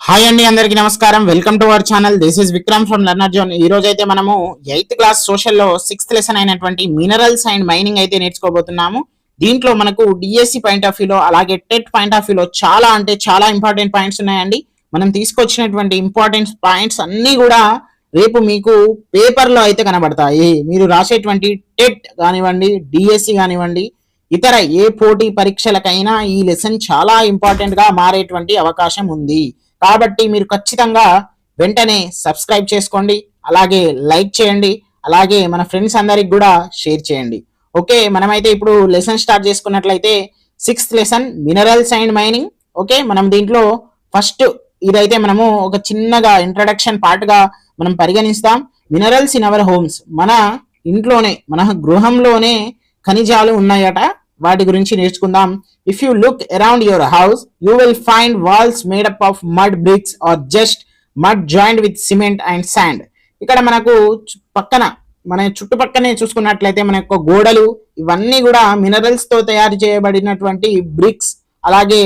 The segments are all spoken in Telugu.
హాయ్ అండి, అందరికీ నమస్కారం. Welcome to our channel. This is Vikram from learner zone. ఈ రోజు అయితే మనము 8th క్లాస్ సోషల్ లో 6th లెసన్ అయినటువంటి మినరల్స్ అండ్ మైనింగ్ అయితే నేర్చుకోబోతున్నాము. దీంట్లో మనకు డిఎస్సి పాయింట్ ఆఫ్ వ్యూలో అలాగే టెట్ పాయింట్ ఆఫ్ వ్యూలో చాలా అంటే చాలా ఇంపార్టెంట్ పాయింట్స్ ఉన్నాయండి. మనం తీసుకొచ్చినటువంటి ఇంపార్టెంట్ పాయింట్స్ అన్ని కూడా రేపు మీకు పేపర్ లో అయితే కనబడతాయి. మీరు రాసేటువంటి టెట్ కానివ్వండి, డిఎస్సి కానివ్వండి, ఇతర ఏ పోటీ పరీక్షలకైనా ఈ లెసన్ చాలా ఇంపార్టెంట్ గా మారేటువంటి అవకాశం ఉంది. కాబట్టి మీరు ఖచ్చితంగా వెంటనే సబ్స్క్రైబ్ చేసుకోండి, అలాగే లైక్ చేయండి, అలాగే మన ఫ్రెండ్స్ అందరికి కూడా షేర్ చేయండి. ఓకే, మనమైతే ఇప్పుడు లెసన్ స్టార్ట్ చేసుకున్నట్లయితే 6th lesson minerals and mining. Okay, మనం దీంట్లో ఫస్ట్ ఇదైతే మనము ఒక చిన్నగా ఇంట్రడక్షన్ పార్ట్ గా మనం పరిగణిస్తాం. మినరల్స్ ఇన్ అవర్ హోమ్స్, మన ఇంట్లోనే మన గృహంలోనే ఖనిజాలు ఉన్నాయట, వాటి గురించి నేర్చుకుందాం. If you look around your house you will find walls made up of mud bricks or just mud joint with cement and sand. ఇక్కడ మనకు పక్కన మన చుట్టుపక్కనే చూసుకున్నట్లయితే మన యొక్క గోడలు ఇవన్నీ కూడా మినరల్స్ తో తయారు చేయబడినటువంటి బ్రిక్స్, అలాగే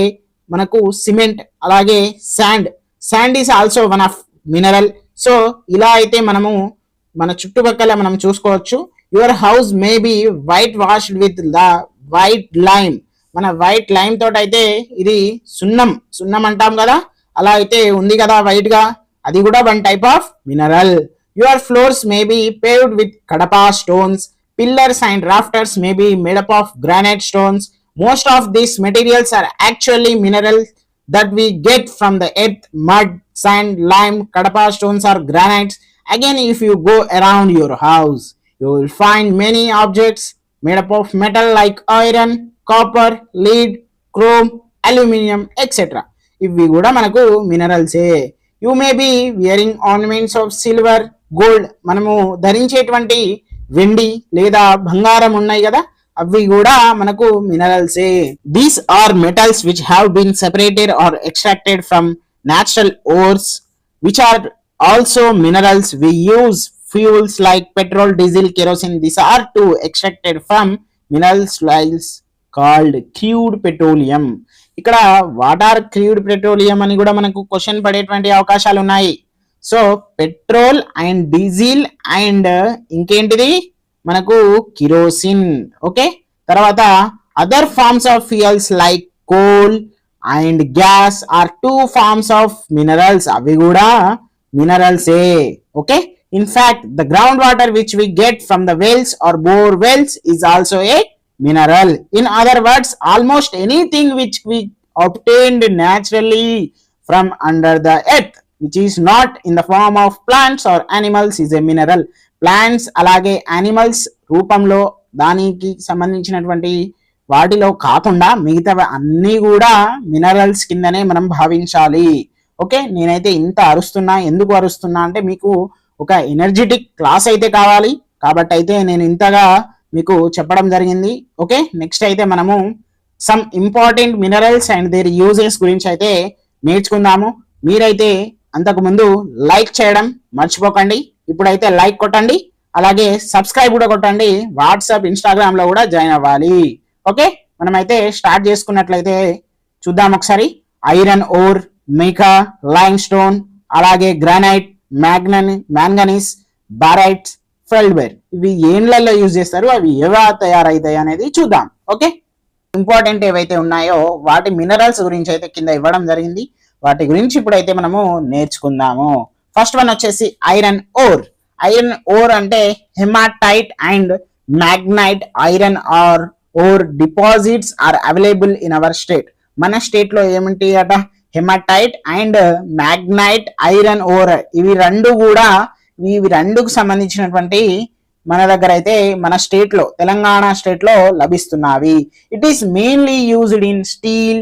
మనకు సిమెంట్, అలాగే sand. Sand is also one of mineral. So ఇలా అయితే మనము మన చుట్టుపక్కల మనం చూసుకోవచ్చు. Your house may be white washed with the white lime. మన వైట్ లైమ్ తోటి అయితే ఇది సున్నం సున్నం అంటాం కదా, అలా అయితే ఉంది కదా వైట్ గా, అది కూడా one type of mineral. Your floors may be paved with Kadapa stones. Pillars and rafters may be made up of granite stones. Most of these materials are actually minerals that we get from the earth. Mud, sand, lime, kadapa stones or granites. Again, if you go around your house you will find many objects made up of metal like iron, copper, lead, chrome, aluminium, etc. ఇవి కూడా మనకు మినరల్సే. You may be wearing ornaments of silver, gold. మనము ధరించేటువంటి వెండి లేదా బంగారం ఉన్నాయి కదా, అవి కూడా మనకు మినరల్సే. These are metals which have been separated or extracted from natural ores which are also minerals. We use fuels like petrol, diesel, kerosene. These are too extracted from minerals called crude petroleum. ఇక్కడ వాట్ ఆర్ క్రూడ్ పెట్రోలియం అని కూడా మనకు క్వశ్చన్ పడేటువంటి అవకాశాలు ఉన్నాయి. So petrol and diesel and ఇంకేంటిది మనకు కిరోసిన్. ఓకే, తర్వాత other forms of fuels like coal and gas are two forms of minerals. అవి కూడా మినరల్సే. Okay, in fact the groundwater which we get from the wells or bore wells is also a mineral. In other words, almost anything which we obtained naturally from under the earth which is not in the form of plants or animals is a mineral. Plants అలాగే animals రూపంలో దానికి సంబంధించినటువంటి వాటిలో కాకుండా మిగతా అన్ని కూడా మినరల్స్ కిందనే మనం భావించాలి. ఓకే, నేనైతే ఇంత అరుస్తున్నా, ఎందుకు అరుస్తున్నా అంటే మీకు ఒక ఎనర్జెటిక్ క్లాస్ అయితే కావాలి కాబట్టి అయితే నేను ఇంతగా మీకు చెప్పడం జరిగింది. ఓకే, నెక్స్ట్ అయితే మనము some important minerals and there uses గురించి అయితే నేర్చుకుందాము. మీరైతే అంతకుముందు లైక్ చేయడం మర్చిపోకండి. ఇప్పుడైతే లైక్ కొట్టండి, అలాగే సబ్స్క్రైబ్ కూడా కొట్టండి. వాట్సాప్, ఇన్స్టాగ్రామ్ లో కూడా జాయిన్ అవ్వాలి. ఓకే, మనమైతే స్టార్ట్ చేసుకున్నట్లయితే చూద్దాం ఒకసారి. ఐరన్ ఓర్, మికా, లైమ్ స్టోన్, అలాగే గ్రానైట్, మ్యాంగనీస్, బారైట్స్, ఫెల్డ్వేర్. ఇవి ఏండ్లలో యూజ్ చేస్తారు, అవి ఎలా తయారైతాయి అనేది చూద్దాం. ఓకే, ఇంపార్టెంట్ ఏవైతే ఉన్నాయో వాటి మినరల్స్ గురించి అయితే కింద ఇవ్వడం జరిగింది. వాటి గురించి ఇప్పుడైతే మనము నేర్చుకుందాము. ఫస్ట్ వన్ వచ్చేసి ఐరన్ ఓర్. ఐరన్ ఓర్ అంటే hematite and magnetite iron or ore deposits are available in our state. మన స్టేట్ లో ఏమిటి అట, hematite and magnetite iron ore. ఇవి రెండుకు సంబంధించినటువంటి మన దగ్గర అయితే మన స్టేట్ లో, తెలంగాణ స్టేట్ లో లభిస్తున్నవి. It is mainly used in steel,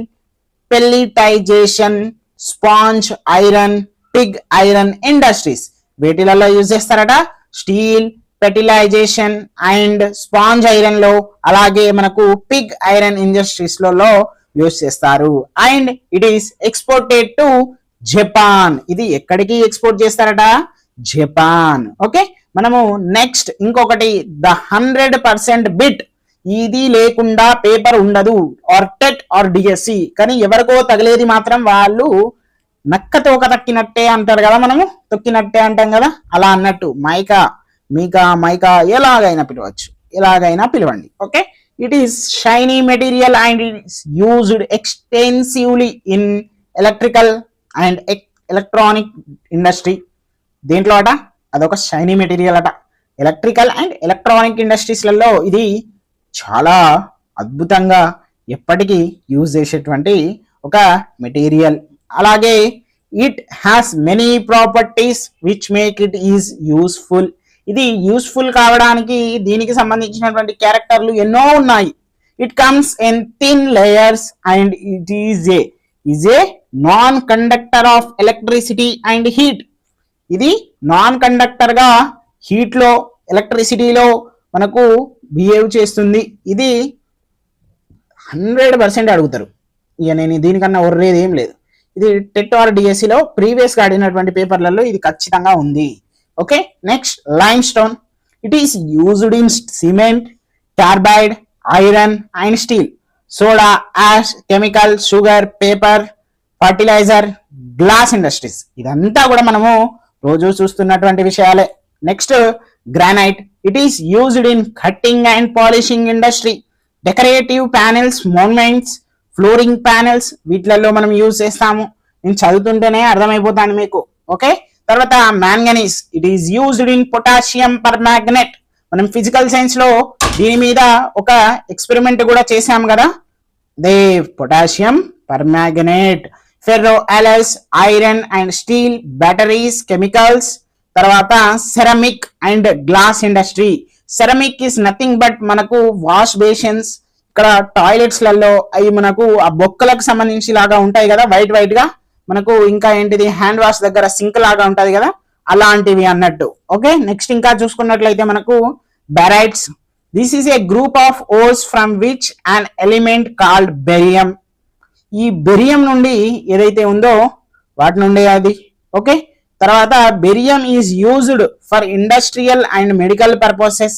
pelletization, sponge iron, pig iron industries. వేటిలలో యూజ్ చేస్తారట, steel, fertilization and sponge iron లో, అలాగే మనకు పిగ్ ఐరన్ ఇండస్ట్రీస్ లలో యూజ్ చేస్తారు. And it is exported to Japan. ఇది ఎక్కడికి ఎక్స్పోర్ట్ చేస్తారట, జపాన్. ఓకే, మనము నెక్స్ట్ ఇంకొకటి ద 100% బిట్. ఇది లేకుండా పేపర్ ఉండదు, ఆర్ టెట్ ఆర్ డిఎస్సి. కానీ ఎవరికో తగిలేది మాత్రం వాళ్ళు నక్క తోక తక్కినట్టే అంటారు కదా, మనము తొక్కినట్టే అంటాం కదా, అలా అన్నట్టు మైకా, మీకా, మైకా ఎలాగైనా పిలవచ్చు, ఎలాగైనా పిలవండి. Okay, it is shiny material and it's used extensively in electrical and electronic industry. దేంట్లో అట, అదొక షైనీ మెటీరియల్ అట. ఎలక్ట్రికల్ అండ్ ఎలక్ట్రానిక్ ఇండస్ట్రీస్లలో ఇది చాలా అద్భుతంగా ఎప్పటికీ యూజ్ చేసేటువంటి ఒక మెటీరియల్. అలాగే it has many properties which make it is useful. ఇది యూస్ఫుల్ కావడానికి దీనికి సంబంధించినటువంటి క్యారెక్టర్లు ఎన్నో ఉన్నాయి. It comes in thin layers and it is a non conductor of electricity and heat. ఇది నాన్ కండక్టర్ గా హీట్ లో ఎలక్ట్రిసిటీలో మనకు బిహేవ్ చేస్తుంది. ఇది 100% అడుగుతారు, ఇక నేను దీనికన్నా ఒర్రేది ఏం లేదు. ఇది టెట్ ఆర్ డిఎస్సిలో ప్రీవియస్ గా అడిగినటువంటి పేపర్లలో ఇది ఖచ్చితంగా ఉంది. Okay, next limestone. It is used in cement, carbide, iron and steel, soda, ash, chemical, sugar, paper, fertiliser, glass industries. ఇదంతా కూడా మనము రోజు చూస్తున్నటువంటి విషయాలే. Next granite. It is used in cutting and polishing industry, decorative panels, monuments, flooring panels, వీటిలలో మనం యూజ్ చేస్తాము. నేను చదువుతుంటేనే అర్థమైపోతాను మీకు. ఓకే, తర్వాత manganese. It is used in potassium permanganate. మనం ఫిజికల్ సైన్స్ లో దీని మీద ఒక ఎక్స్పెరిమెంట్ కూడా చేసాం కదా, the potassium permanganate. Ferro alloys, iron and steel, batteries, chemicals. తర్వాత ceramic and glass industry. Ceramic is nothing but మనకు వాష్ బేషన్స్, ఇక్కడ టాయిలెట్స్ లలో అవి మనకు ఆ బొక్కలకు సంబంధించి లాగా ఉంటాయి కదా, వైట్ వైట్ గా మనకు. ఇంకా ఏంటిది, హ్యాండ్ వాష్ దగ్గర సింక్ లాగా ఉంటది కదా, అలాంటివి అన్నట్టు. ఓకే, నెక్స్ట్ ఇంకా చూసుకున్నట్లయితే మనకు barytes. This is a group of ores from which an element called barium. ఈ బెరియం నుండి ఏదైతే ఉందో వాటి నుండి అది. ఓకే, తర్వాత barium is used for industrial and medical purposes.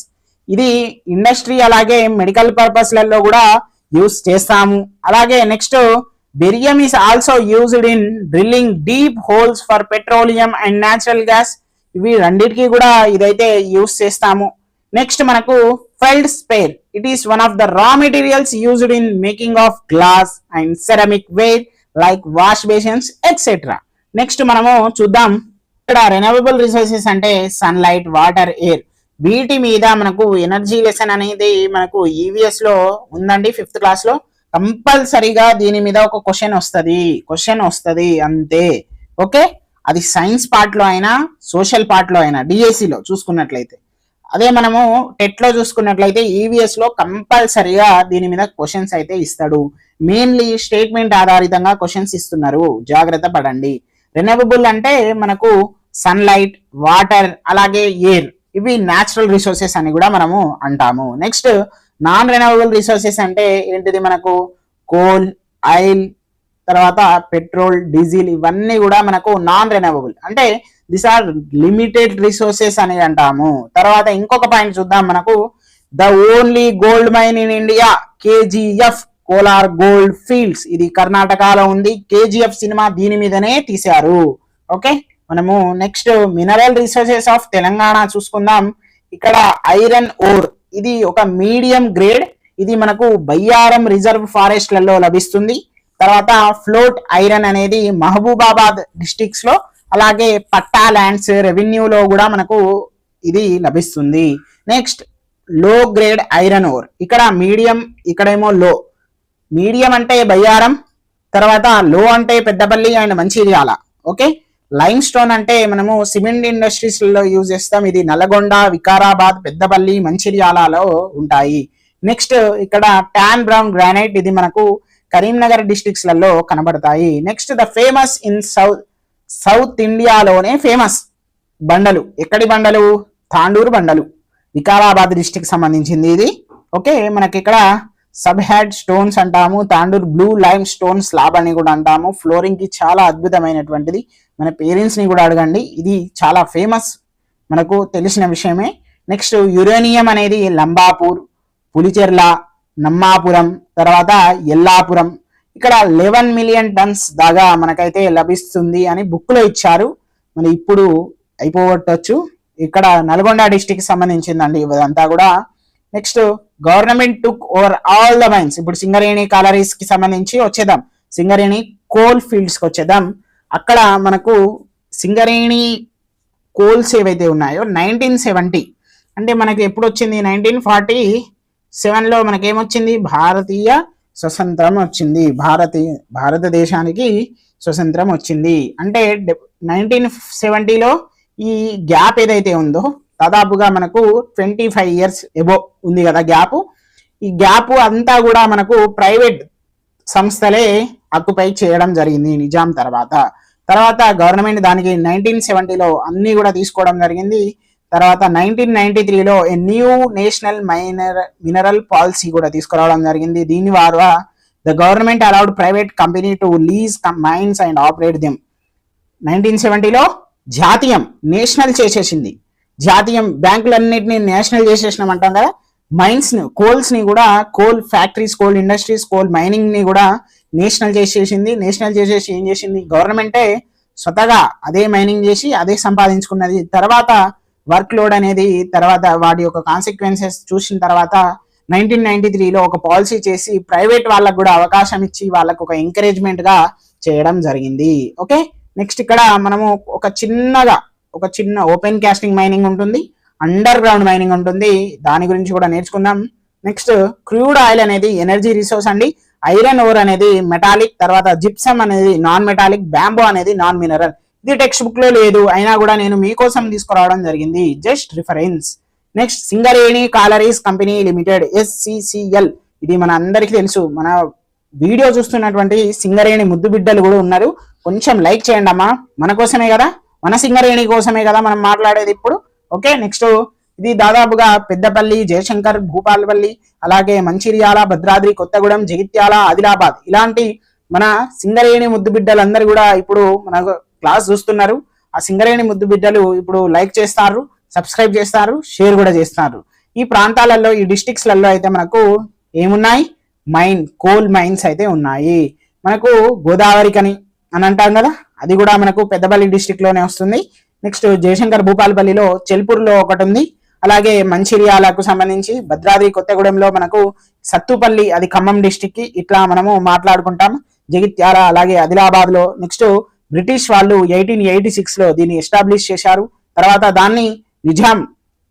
ఇది ఇండస్ట్రీ అలాగే మెడికల్ పర్పస్లలో కూడా యూజ్ చేస్తాము. అలాగే next barium is also used in drilling deep holes for petroleum and natural gas. ఇవి రెండింటికి కూడా ఇదైతే యూజ్ చేస్తాము. నెక్స్ట్ మనకు feldspar. It is one of the raw materials used in making of glass and ceramic ware like wash basins etcetera. Next మనము చూద్దాం, ఇక్కడ రెన్యూవబుల్ రిసోర్సెస్ అంటే సన్లైట్, వాటర్, ఎయిర్. వీటి మీద మనకు ఎనర్జీ లెసన్ అనేది మనకు ఈవీఎస్ లో ఉందండి, 5th క్లాస్ లో. కంపల్సరీగా దీని మీద ఒక క్వశ్చన్ వస్తుంది అంతే. ఓకే, అది సైన్స్ పార్ట్ లో అయినా సోషల్ పార్ట్ లో అయినా డిఎస్సిలో చూసుకున్నట్లయితే. అదే మనము టెట్ లో చూసుకున్నట్లయితే ఈవీఎస్ లో కంపల్సరీగా దీని మీద క్వశ్చన్స్ అయితే ఇస్తాడు. మెయిన్లీ స్టేట్మెంట్ ఆధారితంగా క్వశ్చన్స్ ఇస్తున్నారు, జాగ్రత్త పడండి. రెన్యూవబుల్ అంటే మనకు సన్లైట్, వాటర్, అలాగే ఎయిర్, ఇవి న్యాచురల్ రిసోర్సెస్ అని కూడా మనము అంటాము. నెక్స్ట్ నాన్ రెన్యూవబుల్ రిసోర్సెస్ అంటే ఏంటిది, మనకు కోల్, ఆయిల్, తర్వాత పెట్రోల్, డీజిల్, ఇవన్నీ కూడా మనకు నాన్ రెన్యూవబుల్ అంటే దిస్ ఆర్ లిమిటెడ్ రిసోర్సెస్ అని అంటాము. తర్వాత ఇంకొక పాయింట్ చూద్దాం, మనకు the only gold mine in India KGF, Kolar gold fields. ఇది కర్ణాటకలో ఉంది. కేజీఎఫ్ సినిమా దీని మీదనే తీశారు. ఓకే, మనము next mineral resources of Telangana చూసుకుందాం. ఇక్కడ ఐరన్ ఓర్, ఇది ఒక మీడియం గ్రేడ్. ఇది మనకు బయ్యారం రిజర్వ్ ఫారెస్ట్లలో లభిస్తుంది. తర్వాత ఫ్లోట్ ఐరన్ అనేది మహబూబాబాద్ డిస్ట్రిక్ట్స్ లో, అలాగే పట్టా ల్యాండ్స్ రెవెన్యూలో కూడా మనకు ఇది లభిస్తుంది. నెక్స్ట్ లో గ్రేడ్ ఐరన్ ఓర్. ఇక్కడ మీడియం, ఇక్కడేమో లో. మీడియం అంటే బయ్యారం, తర్వాత లో అంటే Peddapalli and Mancherial. Okay, lime stone అంటే మనము సిమెంట్ ఇండస్ట్రీస్ లో యూజ్ చేస్తాం. ఇది నల్గొండ, వికారాబాద్, పెద్దపల్లి, మంచిర్యాలలో ఉంటాయి. నెక్స్ట్ ఇక్కడ టాన్ బ్రౌన్ గ్రానైట్, ఇది మనకు కరీంనగర్ డిస్ట్రిక్ట్స్ లలో కనబడతాయి. Next the famous in south ఇండియాలోనే ఫేమస్ బండలు. ఎక్కడి బండలు? తాండూరు బండలు, వికారాబాద్ డిస్ట్రిక్ట్ సంబంధించింది ఇది. ఓకే, మనకి ఇక్కడ సబ్ హ్యాడ్ స్టోన్స్ అంటాము, Tandur blue lime stone slab అని కూడా అంటాము. ఫ్లోరింగ్ కి చాలా అద్భుతమైనటువంటిది. మన పేరెంట్స్ ని కూడా అడగండి, ఇది చాలా ఫేమస్, మనకు తెలిసిన విషయమే. నెక్స్ట్ యురేనియం అనేది లంబాపూర్, పులిచెర్ల, నమ్మాపురం, తర్వాత ఎల్లాపురం, ఇక్కడ 11 మిలియన్ టన్స్ దాకా మనకైతే లభిస్తుంది అని బుక్ లో ఇచ్చారు. మరి ఇప్పుడు అయిపోగొట్టచ్చు. ఇక్కడ నల్గొండ డిస్టిక్ సంబంధించిందండి ఇదంతా కూడా. Next government took over all the mines. ఇప్పుడు సింగరేణి కాలరీస్ కి సంబంధించి వచ్చేద్దాం. సింగరేణి కోల్ ఫీల్డ్స్ కి వచ్చేద్దాం. అక్కడ మనకు సింగరేణి కోల్స్ ఏవైతే ఉన్నాయో 1970 అంటే మనకి ఎప్పుడు వచ్చింది, 1947లో మనకేమొచ్చింది, భారతీయ స్వతంత్రం వచ్చింది. భారతదేశానికి స్వతంత్రం వచ్చింది. అంటే 1970లో ఈ గ్యాప్ ఏదైతే ఉందో దాదాపుగా మనకు 25 ఇయర్స్ ఎబో ఉంది కదా గ్యాప్. ఈ గ్యాప్ అంతా కూడా మనకు ప్రైవేట్ సంస్థలే ఆక్యుపై చేయడం జరిగింది నిజాం తర్వాత గవర్నమెంట్ దానికి 1970లో అన్ని కూడా తీసుకోవడం జరిగింది. తర్వాత 1993లో a new national mineral policy కూడా తీసుకురావడం జరిగింది. దీని ద్వారా the government allowed private company to lease mines and operate them. 1970లో జాతీయం నేషనల్ చేసేసింది. జాతీయం బ్యాంకులన్నింటినీ నేషనల్ చేసేసినాం అంటాం కదా. మైన్స్ ని, కోల్స్ ని కూడా, coal factories, coal industries, coal mining ని కూడా నేషనల్ చేసేసింది. నేషనల్ చేసేసి ఏం చేసింది, గవర్నమెంటే స్వతగా అదే మైనింగ్ చేసి అదే సంపాదించుకున్నది. తర్వాత వర్క్ లోడ్ అనేది, తర్వాత వాటి యొక్క కాన్సిక్వెన్సెస్ చూసిన తర్వాత 1993లో ఒక పాలసీ చేసి ప్రైవేట్ వాళ్ళకు కూడా అవకాశం ఇచ్చి వాళ్ళకు ఒక ఎంకరేజ్మెంట్ గా చేయడం జరిగింది. ఓకే, నెక్స్ట్ ఇక్కడ మనము ఒక చిన్న ఓపెన్ కాస్టింగ్ మైనింగ్ ఉంటుంది, అండర్ గ్రౌండ్ మైనింగ్ ఉంటుంది. దాని గురించి కూడా నేర్చుకుందాం. నెక్స్ట్ క్రూడ్ ఆయిల్ అనేది ఎనర్జీ రిసోర్స్ అండి. ఐరన్ ఓర్ అనేది మెటాలిక్, తర్వాత జిప్సమ్ అనేది నాన్ మెటాలిక్, బ్యాంబో అనేది నాన్ మినరల్. ఇది టెక్స్ట్ బుక్ లో లేదు, అయినా కూడా నేను మీకోసం తీసుకురావడం జరిగింది, just reference. Next Singareni collieries company limited, SCCL. ఇది మన అందరికీ తెలుసు. మన వీడియో చూస్తున్నటువంటి సింగరేణి ముద్దు బిడ్డలు కూడా ఉన్నారు. కొంచెం లైక్ చేయండి అమ్మా, మన కోసమే కదా, మన సింగరేణి కోసమే కదా మనం మాట్లాడేది ఇప్పుడు. ఓకే, నెక్స్ట్ ఇది దాదాపుగా పెద్దపల్లి, జయశంకర్, భూపాలపల్లి, అలాగే మంచిర్యాల, భద్రాద్రి, కొత్తగూడెం, జగిత్యాల, ఆదిలాబాద్ ఇలాంటి మన సింగరేణి ముద్దు బిడ్డలందరూ కూడా ఇప్పుడు మన క్లాస్ చూస్తున్నారు. ఆ సింగరేణి ముద్దు బిడ్డలు ఇప్పుడు లైక్ చేస్తారు, సబ్స్క్రైబ్ చేస్తారు, షేర్ కూడా చేస్తారు. ఈ ప్రాంతాలలో, ఈ డిస్ట్రిక్ట్స్ లలో అయితే మనకు ఏమున్నాయి, కోల్ మైన్స్ అయితే ఉన్నాయి. మనకు గోదావరి కని అని అంటాం కదా, అది కూడా మనకు పెద్దపల్లి డిస్ట్రిక్ట్ లోనే వస్తుంది. నెక్స్ట్ జయశంకర్, భూపాలపల్లిలో, చెల్పూర్లో ఒకటి ఉంది. అలాగే మంచిర్యాలకు సంబంధించి భద్రాద్రి కొత్తగూడెంలో మనకు సత్తుపల్లి, అది ఖమ్మం డిస్టిక్ కి, ఇట్లా మనము మాట్లాడుకుంటాం. జగిత్యాల, అలాగే ఆదిలాబాద్ లో. నెక్స్ట్ బ్రిటిష్ వాళ్ళు 1886లో దీన్ని ఎస్టాబ్లిష్ చేశారు. తర్వాత దాన్ని నిజాం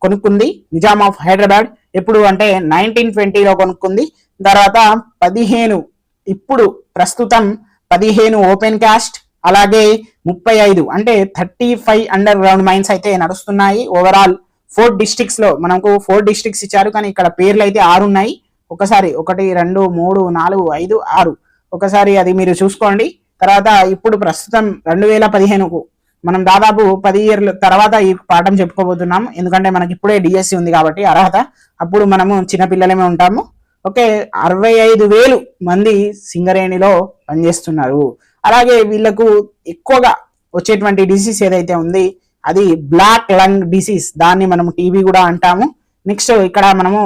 కొనుక్కుంది, నిజాం ఆఫ్ హైదరాబాద్. ఎప్పుడు అంటే 1920లో కొనుక్కుంది. తర్వాత 15, ఇప్పుడు ప్రస్తుతం 15 ఓపెన్ కాస్ట్, అలాగే 35 అంటే 35 అండర్ గ్రౌండ్ మైన్స్ అయితే నడుస్తున్నాయి. ఓవరాల్ 4 డిస్ట్రిక్ట్స్ లో మనకు 4 డిస్ట్రిక్ట్స్ ఇచ్చారు, కానీ ఇక్కడ పేర్లు అయితే 6 ఉన్నాయి. ఒకసారి 1 2 3 4 5 6 ఒకసారి అది మీరు చూసుకోండి. తర్వాత ఇప్పుడు ప్రస్తుతం 2015కు మనం దాదాపు 10 ఇయర్ల తర్వాత ఈ పాఠం చెప్పుకోబోతున్నాం. ఎందుకంటే మనకి ఇప్పుడే డిఎస్సి ఉంది కాబట్టి అర్హత, అప్పుడు మనము చిన్నపిల్లలమే ఉంటాము. ఓకే, 65,000 మంది సింగరేణిలో పనిచేస్తున్నారు. అలాగే వీళ్ళకు ఎక్కువగా వచ్చేటువంటి డిసీజ్ ఏదైతే ఉంది అది బ్లాక్ లంగ్ డిసీజ్, దాన్ని మనం టీబీ కూడా అంటాము. నెక్స్ట్ ఇక్కడ మనము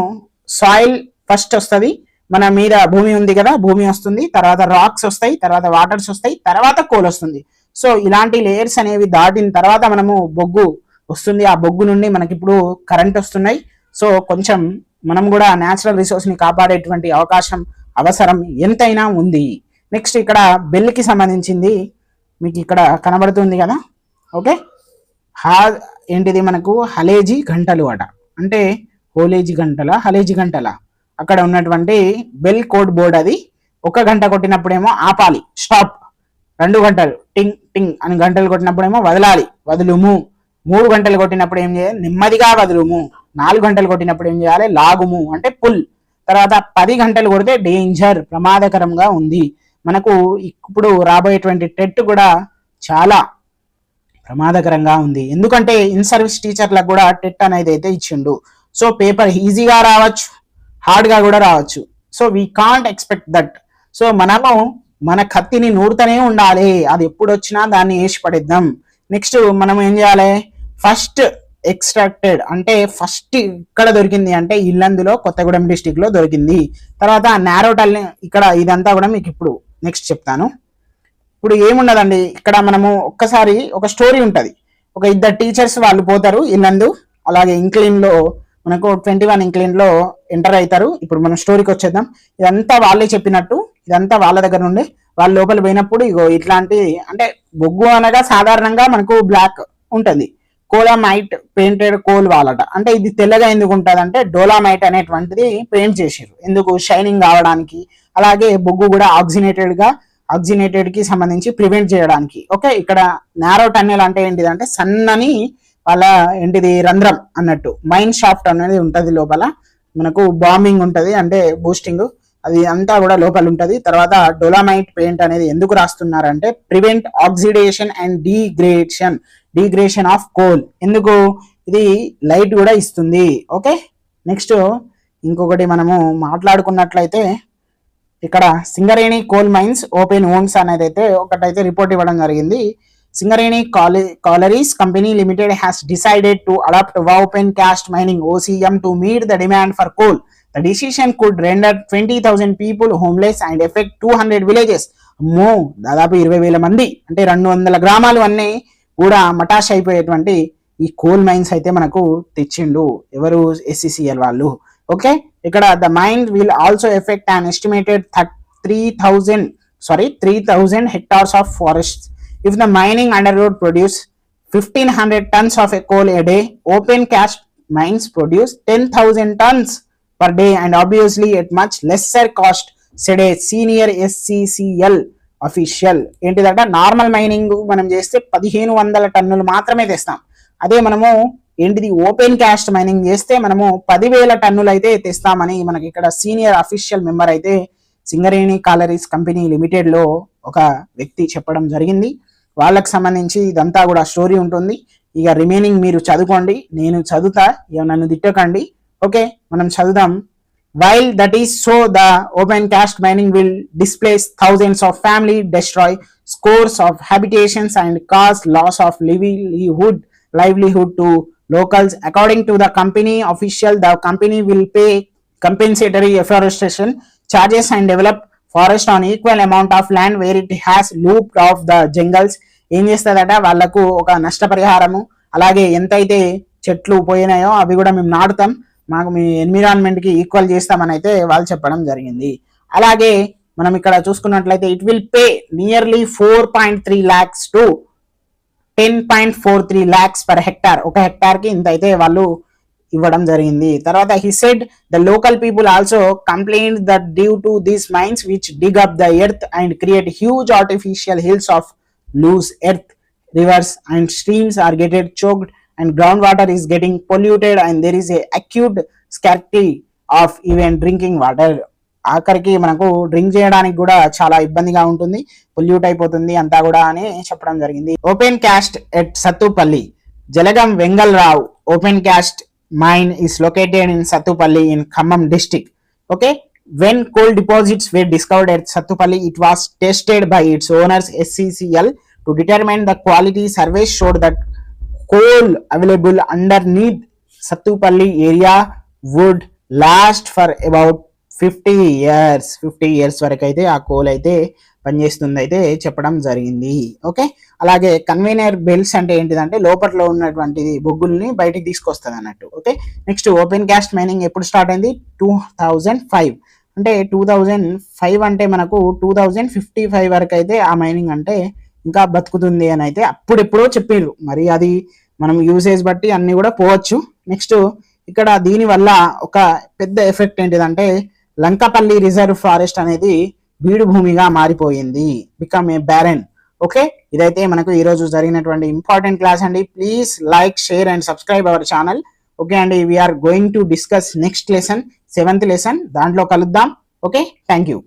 సాయిల్ ఫస్ట్ వస్తుంది, మన మీద భూమి ఉంది కదా, భూమి వస్తుంది, తర్వాత రాక్స్ వస్తాయి, తర్వాత వాటర్స్ వస్తాయి, తర్వాత కోల్ వస్తుంది. సో ఇలాంటి లేయర్స్ అనేవి దాటిన తర్వాత మనము బొగ్గు వస్తుంది. ఆ బొగ్గు నుండి మనకి ఇప్పుడు కరెంట్ వస్తున్నాయి. సో కొంచెం మనం కూడా న్యాచురల్ రిసోర్స్ ని కాపాడేటువంటి అవసరం ఎంతైనా ఉంది. నెక్స్ట్ ఇక్కడ బెల్ కి సంబంధించింది మీకు ఇక్కడ కనబడుతుంది కదా. ఓకే, ఏంటిది మనకు హలేజీ గంటలు అట, అంటే హోలేజీ గంటల, హలేజీ గంటల, అక్కడ ఉన్నటువంటి బెల్ కోడ్ బోర్డ్. అది 1 గంట కొట్టినప్పుడేమో ఆపాలి, స్టాప్. 2 గంటలు టింగ్ టింగ్ అని గంటలు కొట్టినప్పుడేమో వదలాలి, వదులుము. 3 గంటలు కొట్టినప్పుడు ఏం చేయాలి, నెమ్మదిగా వదులుము. 4 గంటలు కొట్టినప్పుడు ఏం చేయాలి, లాగుము అంటే పుల్. తర్వాత 10 గంటలు కొడితే డేంజర్, ప్రమాదకరంగా ఉంది. మనకు ఇప్పుడు రాబోయేటువంటి టెట్ కూడా చాలా ప్రమాదకరంగా ఉంది. ఎందుకంటే ఇన్ సర్వీస్ టీచర్లకు కూడా టెట్ అనేది అయితే ఇచ్చిండు. సో పేపర్ ఈజీగా రావచ్చు, హార్డ్ గా కూడా రావచ్చు. So we can't expect that. So మనము మన కత్తిని నూరుతూనే ఉండాలి, అది ఎప్పుడు వచ్చినా దాన్ని వేసి పడేద్దాం. నెక్స్ట్ మనం ఏం చేయాలి, ఫస్ట్ ఎక్స్ట్రాక్టెడ్ అంటే ఫస్ట్ ఇక్కడ దొరికింది అంటే ఇల్లందులో కొత్తగూడెం డిస్టిక్ లో దొరికింది. తర్వాత నారో టన్నెల్ ఇక్కడ ఇదంతా కూడా మీకు ఇప్పుడు నెక్స్ట్ చెప్తాను. ఇప్పుడు ఏముండదండి, ఇక్కడ మనము ఒక్కసారి ఒక స్టోరీ ఉంటది. ఒక ఇద్దరు టీచర్స్ వాళ్ళు పోతారు ఇల్లందు, అలాగే ఇంక్లైన్ లో మనకు 21 ఇంక్లైన్ లో ఎంటర్ అవుతారు. ఇప్పుడు మనం స్టోరీకి వచ్చేద్దాం. ఇదంతా వాళ్ళే చెప్పినట్టు, ఇదంతా వాళ్ళ దగ్గర నుండి వాళ్ళ లోపల పోయినప్పుడు ఇగో ఇట్లాంటి అంటే బొగ్గు అనగా సాధారణంగా మనకు బ్లాక్ ఉంటుంది, కోలామైట్ పెయింటెడ్ కోల్ వాలట. అంటే ఇది తెల్లగా ఎందుకు ఉంటుంది అంటే డోలామైట్ అనేటువంటిది పెయింట్ చేసారు, ఎందుకు షైనింగ్ కావడానికి, అలాగే బొగ్గు కూడా ఆక్సినేటెడ్ కి సంబంధించి ప్రివెంట్ చేయడానికి. ఓకే, ఇక్కడ నారో టన్నెల్ అంటే ఏంటిది అంటే సన్నని వాళ్ళ ఏంటిది రంధ్రం అన్నట్టు, మైన్ షాఫ్ట్ అనేది ఉంటది లోపల, మనకు బాంబింగ్ ఉంటది అంటే బూస్టింగ్, అది అంతా కూడా లోపల ఉంటది. తర్వాత డోలామైట్ పెయింట్ అనేది ఎందుకు రాస్తున్నారంటే prevent oxidation and degradation of coal, ఎందుకు ఇది లైట్ కూడా ఇస్తుంది. ఓకే, నెక్స్ట్ ఇంకొకటి మనము మాట్లాడుకున్నట్లయితే ఇక్కడ Singareni coal mines open ones అనేది అయితే ఒకటైతే రిపోర్ట్ ఇవ్వడం జరిగింది. Singareni collieries company limited has decided to adopt open cast mining OCM to meet the demand for coal. The decision could render 20,000 people homeless and effect 200 villages. అమ్మో, దాదాపు 20,000 మంది అంటే 200 గ్రామాలు అన్నీ కూడా మటాష్ అయిపోయేటువంటి ఈ కోల్ మైన్స్ అయితే మనకు తెచ్చిండు ఎవరు, SCCL వాళ్ళు. ఓకే, ఇక్కడ the mine will also effect an estimated 3,000 hectares of forests. If the mining underground produce 1,500 tons of a coal a day, open cast mines produce 10,000 tons per day and obviously at much lesser cost, said a senior SCCL official. ఏంటిదంట, నార్మల్ మైనింగ్ మనం చేస్తే 1,500 టన్నులు మాత్రమే తెస్తాం, అదే మనము ఏంటిది ఓపెన్ కాస్ట్ మైనింగ్ చేస్తే మనము 10,000 టన్నులు అయితే తెస్తామని మనకి ఇక్కడ సీనియర్ అఫీషియల్ మెంబర్ అయితే సింగరేణి కాలరీస్ కంపెనీ లిమిటెడ్ లో ఒక వ్యక్తి చెప్పడం జరిగింది. వాళ్ళకి సంబంధించి ఇదంతా కూడా స్టోరీ ఉంటుంది. ఇక రిమైనింగ్ మీరు చదువుకోండి, నేను చదువుతా, ఇక నన్ను తిట్టకండి. ఓకే, మనం చదువుదాం. While that is so, the open cast mining will displace thousands of families, destroy scores of habitations and cause loss of livelihood to locals. According to the company official, the company will pay compensatory afforestation charges and develop forest on equal amount of land where it has looped off the jungles. ఏం చేస్తుందట, వాళ్ళకు ఒక నష్టపరిహారము అలాగే ఎంతైతే చెట్లు పోయినాయో అవి కూడా మేము నాటుతాం, మాకు మీ ఎన్విరాన్మెంట్ కి ఈక్వల్ చేస్తామని అయితే వాళ్ళు చెప్పడం జరిగింది. అలాగే మనం ఇక్కడ చూసుకున్నట్లయితే it will pay nearly 4.3 lakhs to 10.43 lakhs per hectare. ఒక హెక్టార్ కి ఇంత అయితే వాళ్ళు ఇవ్వడం జరిగింది. తర్వాత he said the local people also complained that due to these mines which dig up the earth and create huge artificial hills of loose earth, rivers and streams are getting choked and groundwater is getting polluted and there is a acute scarcity of even drinking water. ఆఖరికి మనకు డ్రింక్ చేయడానికి కూడా చాలా ఇబ్బందిగా ఉంటుంది, పొల్యూట్ అయిపోతుంది అంతా కూడా అని చెప్పడం జరిగింది. Open cast at Sathupalli. Jalagam Vengalarao open cast mine is located in Sattupalli in Khammam district. Okay, when coal deposits were discovered at Sattupalli, it was tested by its owners SCCL to determine the quality. Surveys showed that coal available underneath Sattupalli area would last for about 50 years వరకు అయితే ఆ కోల్ అయితే పనిచేస్తుంది అయితే చెప్పడం జరిగింది. ఓకే, అలాగే కన్వీనర్ బెల్ట్స్ అంటే ఏంటిదంటే లోపట్లో ఉన్నటువంటి బొగ్గుల్ని బయటికి తీసుకొస్తుంది అన్నట్టు. Okay, next open cast mining ఎప్పుడు స్టార్ట్ అయింది, 2005. అంటే 2005 అంటే మనకు 2055 వరకు అయితే ఆ మైనింగ్ అంటే ఇంకా బతుకుతుంది అని అయితే అప్పుడెప్పుడో చెప్పారు. మరి అది మనం యూసేజ్ బట్టి అన్ని కూడా పోవచ్చు. నెక్స్ట్ ఇక్కడ దీని వల్ల ఒక పెద్ద ఎఫెక్ట్ ఏంటిదంటే లంకపల్లి రిజర్వ్ ఫారెస్ట్ అనేది బీడు భూమిగా మారిపోయింది, బికమ్ ఏ బ్యారెన్. ఓకే, ఇదైతే మనకు ఈ రోజు జరిగినటువంటి ఇంపార్టెంట్ క్లాస్ అండి. Please like, share and subscribe our channel. Okay అండి, we're going to discuss next lesson, 7th lesson, దాంట్లో కలుద్దాం. Okay, thank you.